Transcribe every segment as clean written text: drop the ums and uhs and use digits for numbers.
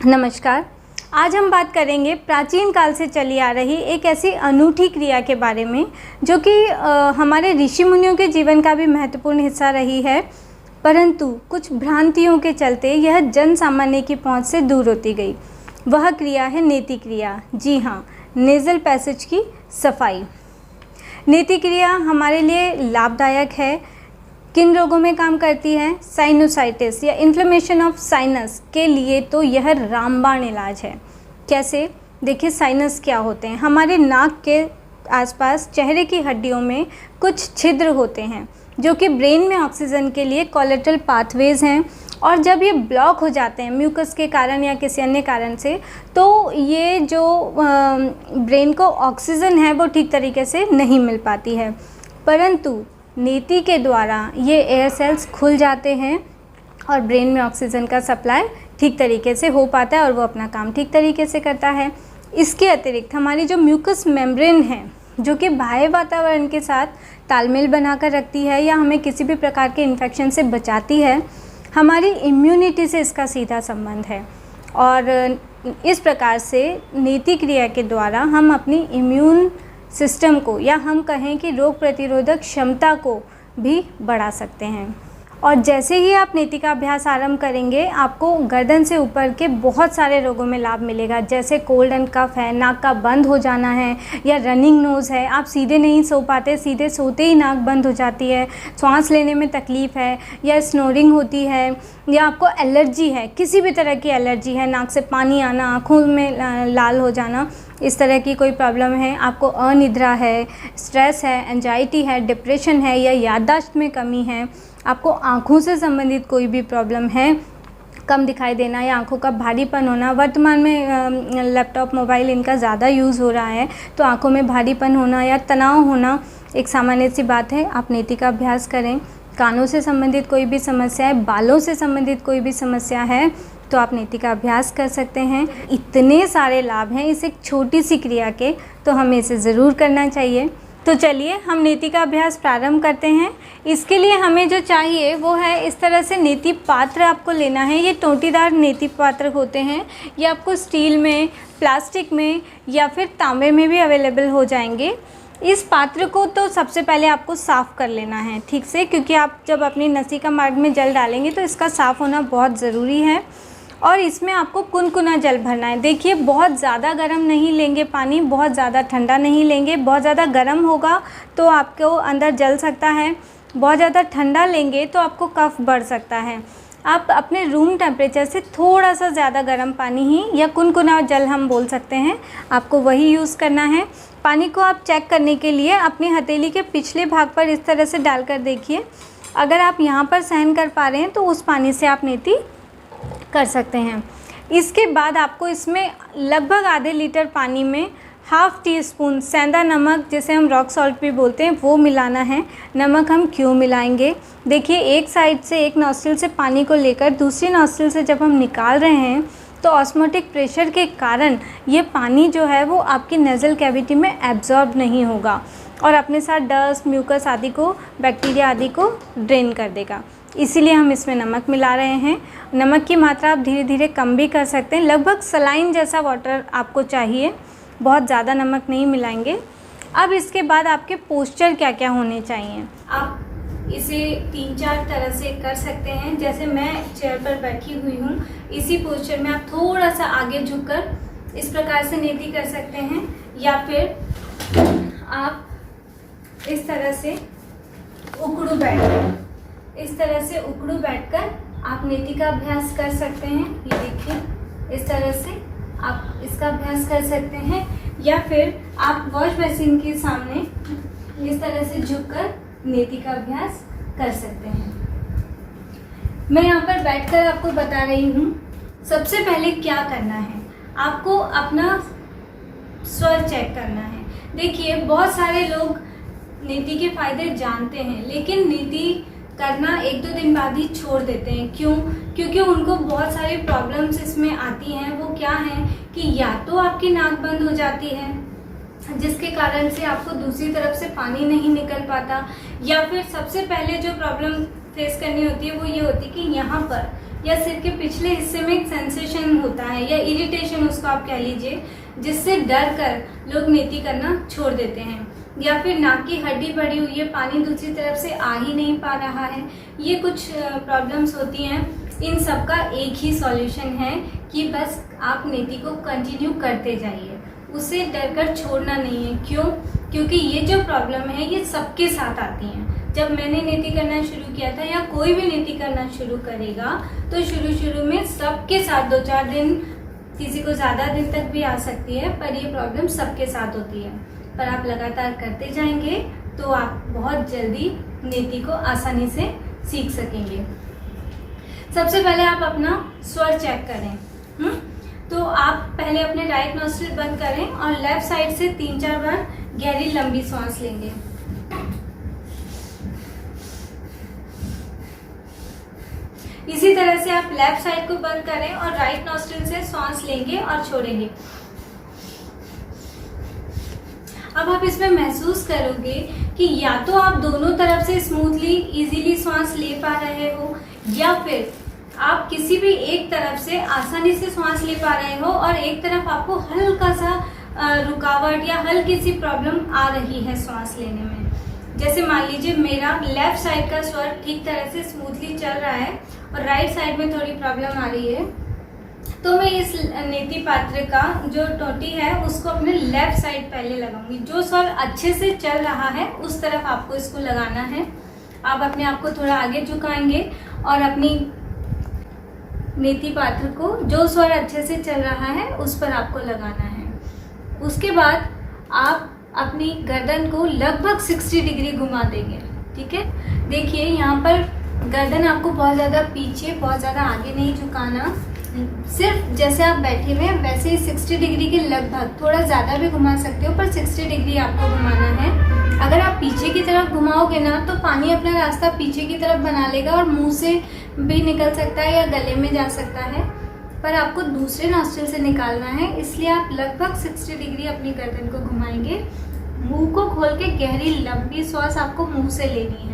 नमस्कार। आज हम बात करेंगे प्राचीन काल से चली आ रही एक ऐसी अनूठी क्रिया के बारे में जो कि हमारे ऋषि मुनियों के जीवन का भी महत्वपूर्ण हिस्सा रही है, परंतु कुछ भ्रांतियों के चलते यह जन सामान्य की पहुंच से दूर होती गई। वह क्रिया है नेति क्रिया। जी हाँ, नेज़ल पैसेज की सफाई। नेति क्रिया हमारे लिए लाभदायक है। किन रोगों में काम करती है? साइनोसाइटिस या इन्फ्लेमेशन ऑफ साइनस के लिए तो यह रामबाण इलाज है। कैसे? देखिए, साइनस क्या होते हैं? हमारे नाक के आसपास चेहरे की हड्डियों में कुछ छिद्र होते हैं जो कि ब्रेन में ऑक्सीजन के लिए कोलेटरल पाथवेज हैं, और जब ये ब्लॉक हो जाते हैं म्यूकस के कारण या किसी अन्य कारण से, तो ये जो ब्रेन को ऑक्सीजन है वो ठीक तरीके से नहीं मिल पाती है। परंतु नेति के द्वारा ये एयर सेल्स खुल जाते हैं और ब्रेन में ऑक्सीजन का सप्लाई ठीक तरीके से हो पाता है और वो अपना काम ठीक तरीके से करता है। इसके अतिरिक्त हमारी जो म्यूकस मेम्ब्रेन है, जो कि बाह्य वातावरण के साथ तालमेल बनाकर रखती है या हमें किसी भी प्रकार के इन्फेक्शन से बचाती है, हमारी इम्यूनिटी से इसका सीधा संबंध है। और इस प्रकार से नेति क्रिया के द्वारा हम अपनी इम्यून सिस्टम को, या हम कहें कि रोग प्रतिरोधक क्षमता को भी बढ़ा सकते हैं। और जैसे ही आप नेति का अभ्यास आरंभ करेंगे, आपको गर्दन से ऊपर के बहुत सारे रोगों में लाभ मिलेगा, जैसे कोल्ड एंड कफ है, नाक का बंद हो जाना है, या रनिंग नोज़ है, आप सीधे नहीं सो पाते, सीधे सोते ही नाक बंद हो जाती है, सांस लेने में तकलीफ़ है, या स्नोरिंग होती है, या आपको एलर्जी है, किसी भी तरह की एलर्जी है, नाक से पानी आना, आँखों में लाल हो जाना, इस तरह की कोई प्रॉब्लम है, आपको अनिद्रा है, स्ट्रेस है, एंजाइटी है, डिप्रेशन है, या याददाश्त में कमी है, आपको आँखों से संबंधित कोई भी प्रॉब्लम है, कम दिखाई देना या आँखों का भारीपन होना, वर्तमान में लैपटॉप मोबाइल इनका ज़्यादा यूज़ हो रहा है तो आँखों में भारीपन होना या तनाव होना एक सामान्य सी बात है। आप नेति का अभ्यास करें। कानों से संबंधित कोई भी समस्या है, बालों से संबंधित कोई भी समस्या है, तो आप नेति का अभ्यास कर सकते हैं। इतने सारे लाभ हैं इस एक छोटी सी क्रिया के, तो हमें इसे ज़रूर करना चाहिए। तो चलिए हम नेति का अभ्यास प्रारंभ करते हैं। इसके लिए हमें जो चाहिए वो है, इस तरह से नेति पात्र आपको लेना है। ये टोंटीदार नेति पात्र होते हैं, ये आपको स्टील में, प्लास्टिक में या फिर तांबे में भी अवेलेबल हो जाएंगे। इस पात्र को तो सबसे पहले आपको साफ़ कर लेना है ठीक से, क्योंकि आप जब अपनी नसिका मार्ग में जल डालेंगे तो इसका साफ़ होना बहुत ज़रूरी है। और इसमें आपको कुनकुना जल भरना है। देखिए, बहुत ज़्यादा गर्म नहीं लेंगे पानी, बहुत ज़्यादा ठंडा नहीं लेंगे। बहुत ज़्यादा गर्म होगा तो आपको अंदर जल सकता है, बहुत ज़्यादा ठंडा लेंगे तो आपको कफ बढ़ सकता है। आप अपने रूम टेम्परेचर से थोड़ा सा ज़्यादा गर्म पानी ही, या कुनकुना जल हम बोल सकते हैं, आपको वही यूज़ करना है। पानी को आप चेक करने के लिए अपनी हथेली के पिछले भाग पर इस तरह से डालकर देखिए। अगर आप यहाँ पर सहन कर पा रहे हैं तो उस पानी से आप नेति कर सकते हैं। इसके बाद आपको इसमें लगभग आधे लीटर पानी में हाफ़ टी स्पून सेंधा नमक, जिसे हम रॉक सॉल्ट भी बोलते हैं, वो मिलाना है। नमक हम क्यों मिलाएंगे? देखिए, एक साइड से, एक नॉस्ट्रिल से पानी को लेकर दूसरी नॉस्ट्रिल से जब हम निकाल रहे हैं तो ऑस्मोटिक प्रेशर के कारण ये पानी जो है वो आपकी नेज़ल कैविटी में एब्जॉर्ब नहीं होगा और अपने साथ डस्ट, म्यूकस आदि को, बैक्टीरिया आदि को ड्रेन कर देगा। इसीलिए हम इसमें नमक मिला रहे हैं। नमक की मात्रा आप धीरे धीरे कम भी कर सकते हैं। लगभग सलाइन जैसा वाटर आपको चाहिए, बहुत ज़्यादा नमक नहीं मिलाएंगे। अब इसके बाद आपके पोस्चर क्या क्या होने चाहिए, आप इसे 3-4 तरह से कर सकते हैं। जैसे मैं चेयर पर बैठी हुई हूँ, इसी पोस्चर में आप थोड़ा सा आगे झुककर इस प्रकार से नेति कर सकते हैं, या फिर आप इस तरह से उकड़ू बैठ इस तरह से उकड़ू बैठकर आप नेति का अभ्यास कर सकते हैं। ये देखिए, इस तरह से आप इसका अभ्यास कर सकते हैं, या फिर आप वॉश बेसिन के सामने इस तरह से झुककर नेति का अभ्यास कर सकते हैं। मैं यहाँ पर बैठकर आपको बता रही हूँ। सबसे पहले क्या करना है, आपको अपना स्वर चेक करना है। देखिए, बहुत सारे लोग नेति के फायदे जानते हैं, लेकिन नेति करना 1-2 दिन बाद ही छोड़ देते हैं। क्यों? क्योंकि उनको बहुत सारी प्रॉब्लम्स इसमें आती हैं। वो क्या है कि या तो आपकी नाक बंद हो जाती है, जिसके कारण से आपको दूसरी तरफ से पानी नहीं निकल पाता, या फिर सबसे पहले जो प्रॉब्लम फेस करनी होती है वो ये होती है कि यहाँ पर या सिर के पिछले हिस्से में एक सेंसेशन होता है या इरिटेशन उसको आप कह लीजिए, जिससे डर कर लोग नेति करना छोड़ देते हैं, या फिर नाक की हड्डी बढ़ी हुई है, पानी दूसरी तरफ से आ ही नहीं पा रहा है, ये कुछ प्रॉब्लम्स होती हैं। इन सब का एक ही सॉल्यूशन है कि बस आप नेति को कंटिन्यू करते जाइए, उसे डर कर छोड़ना नहीं है। क्यों? क्योंकि ये जो प्रॉब्लम है ये सबके साथ आती हैं। जब मैंने नेति करना शुरू किया था या कोई भी नेति करना शुरू करेगा तो शुरू में सबके साथ 2-4 दिन, किसी को ज़्यादा दिन तक भी आ सकती है, पर ये प्रॉब्लम सबके साथ होती है। पर आप लगातार करते जाएंगे तो आप बहुत जल्दी नेति को आसानी से सीख सकेंगे। सबसे पहले आप अपना स्वर चेक करें। तो आप पहले अपने राइट नॉस्ट्रिल बंद करें और लेफ्ट साइड से 3-4 बार गहरी लंबी सांस लेंगे। इसी तरह से आप लेफ्ट साइड को बंद करें और राइट नॉस्ट्रिल से सांस लेंगे और छोड़ेंगे। अब आप इसमें महसूस करोगे कि या तो आप दोनों तरफ से स्मूथली इजीली सांस ले पा रहे हो, या फिर आप किसी भी एक तरफ से आसानी से सांस ले पा रहे हो और एक तरफ आपको हल्का सा रुकावट या हल्की सी प्रॉब्लम आ रही है सांस लेने में। जैसे मान लीजिए मेरा लेफ्ट साइड का स्वर ठीक तरह से स्मूथली चल रहा है और राइट साइड में थोड़ी प्रॉब्लम आ रही है, तो मैं इस नेति पात्र का जो टोटी है उसको अपने लेफ्ट साइड पहले लगाऊंगी। जो स्वर अच्छे से चल रहा है उस तरफ आपको इसको लगाना है। आप अपने आप को थोड़ा आगे झुकाएंगे और अपनी नेति पात्र को जो स्वर अच्छे से चल रहा है उस पर आपको लगाना है। उसके बाद आप अपनी गर्दन को लगभग 60 डिग्री घुमा देंगे। ठीक है, देखिए यहाँ पर गर्दन आपको बहुत ज़्यादा पीछे, बहुत ज़्यादा आगे नहीं झुकाना, सिर्फ जैसे आप बैठे हुए हैं वैसे ही 60 डिग्री के लगभग, थोड़ा ज़्यादा भी घुमा सकते हो पर 60 डिग्री आपको घुमाना है। अगर आप पीछे की तरफ घुमाओगे ना तो पानी अपना रास्ता पीछे की तरफ बना लेगा और मुंह से भी निकल सकता है या गले में जा सकता है, पर आपको दूसरे नॉस्ट्रिल से निकालना है। इसलिए आप लगभग 60 डिग्री अपनी गर्दन को घुमाएंगे। मुंह को खोल के गहरी लंबी सांस आपको मुंह से लेनी है।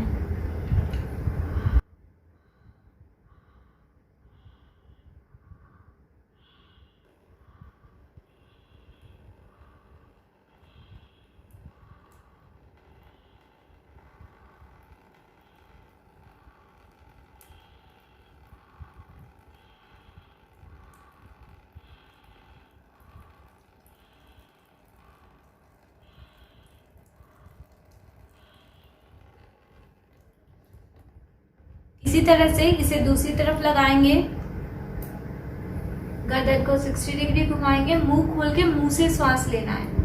इसी तरह से इसे दूसरी तरफ लगाएंगे, गर्दन को 60 डिग्री घुमाएंगे, मुंह खोल के मुंह से श्वास लेना है।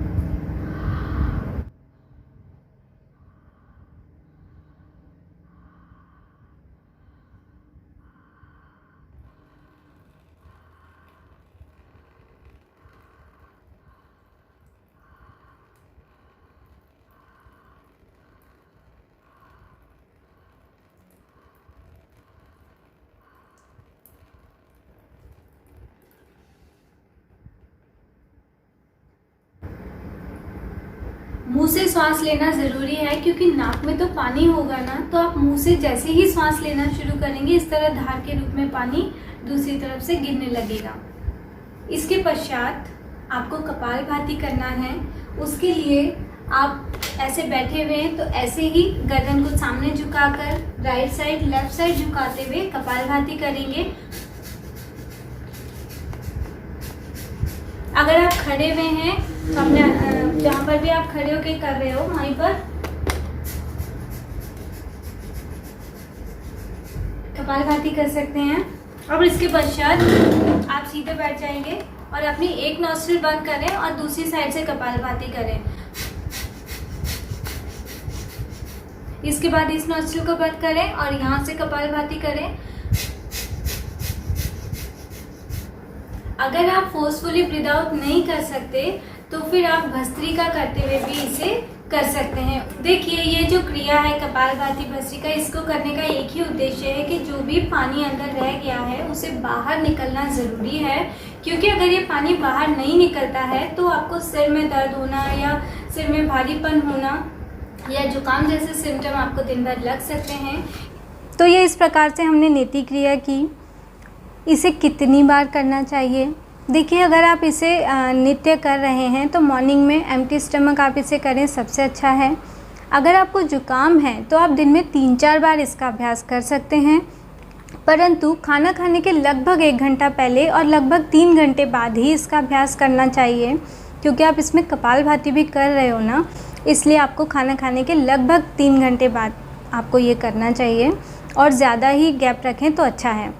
मुंह से सांस लेना ज़रूरी है क्योंकि नाक में तो पानी होगा ना, तो आप मुंह से जैसे ही सांस लेना शुरू करेंगे इस तरह धार के रूप में पानी दूसरी तरफ से गिरने लगेगा। इसके पश्चात आपको कपालभाति करना है। उसके लिए आप ऐसे बैठे हुए हैं तो ऐसे ही गर्दन को सामने झुकाकर राइट साइड लेफ्ट साइड झुकाते हुए कपालभाति करेंगे। अगर आप खड़े हुए हैं तो अपने जहाँ पर भी आप खड़े होकर कर रहे हो वहीं पर कपालभाति कर सकते हैं। अब इसके पश्चात आप सीधे बैठ जाएंगे और अपनी एक नॉस्ट्रिल बंद करें और दूसरी साइड से कपालभाति करें। इसके बाद इस नॉस्ट्रिल को बंद करें और यहाँ से कपालभाति करें। अगर आप फोर्सफुली ब्रीथ आउट नहीं कर सकते तो फिर आप भस्त्रिका करते हुए भी इसे कर सकते हैं। देखिए ये जो क्रिया है कपालभाति भस्त्रिका, इसको करने का एक ही उद्देश्य है कि जो भी पानी अंदर रह गया है उसे बाहर निकलना ज़रूरी है, क्योंकि अगर ये पानी बाहर नहीं निकलता है तो आपको सिर में दर्द होना या सिर में भारीपन होना या जुकाम जैसे सिम्टम आपको दिन भर लग सकते हैं। तो ये इस प्रकार से हमने नेति क्रिया की इसे कितनी बार करना चाहिए? देखिए, अगर आप इसे नित्य कर रहे हैं तो मॉर्निंग में एम्प्टी स्टमक आप इसे करें, सबसे अच्छा है। अगर आपको ज़ुकाम है तो आप दिन में 3-4 बार इसका अभ्यास कर सकते हैं, परंतु खाना खाने के लगभग 1 घंटा पहले और लगभग 3 घंटे बाद ही इसका अभ्यास करना चाहिए, क्योंकि आप इसमें कपालभाति भी कर रहे हो ना, इसलिए आपको खाना खाने के लगभग 3 घंटे बाद आपको ये करना चाहिए और ज़्यादा ही गैप रखें तो अच्छा है।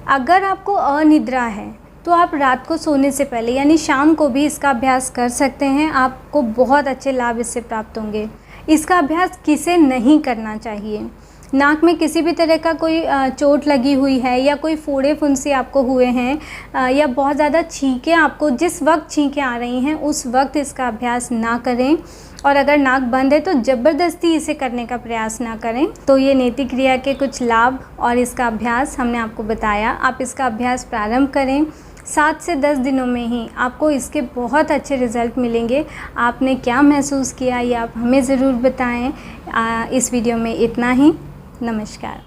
अगर आपको अनिद्रा है तो आप रात को सोने से पहले यानी शाम को भी इसका अभ्यास कर सकते हैं, आपको बहुत अच्छे लाभ इससे प्राप्त होंगे। इसका अभ्यास किसे नहीं करना चाहिए? नाक में किसी भी तरह का कोई चोट लगी हुई है या कोई फोड़े फुंसी आपको हुए हैं या बहुत ज़्यादा छींकें आपको जिस वक्त छींकें आ रही हैं उस वक्त इसका अभ्यास ना करें, और अगर नाक बंद है तो ज़बरदस्ती इसे करने का प्रयास ना करें। तो ये नेति क्रिया के कुछ लाभ और इसका अभ्यास हमने आपको बताया। आप इसका अभ्यास प्रारंभ करें, 7 से 10 दिनों में ही आपको इसके बहुत अच्छे रिज़ल्ट मिलेंगे। आपने क्या महसूस किया ये आप हमें ज़रूर बताएं। इस वीडियो में इतना ही। नमस्कार।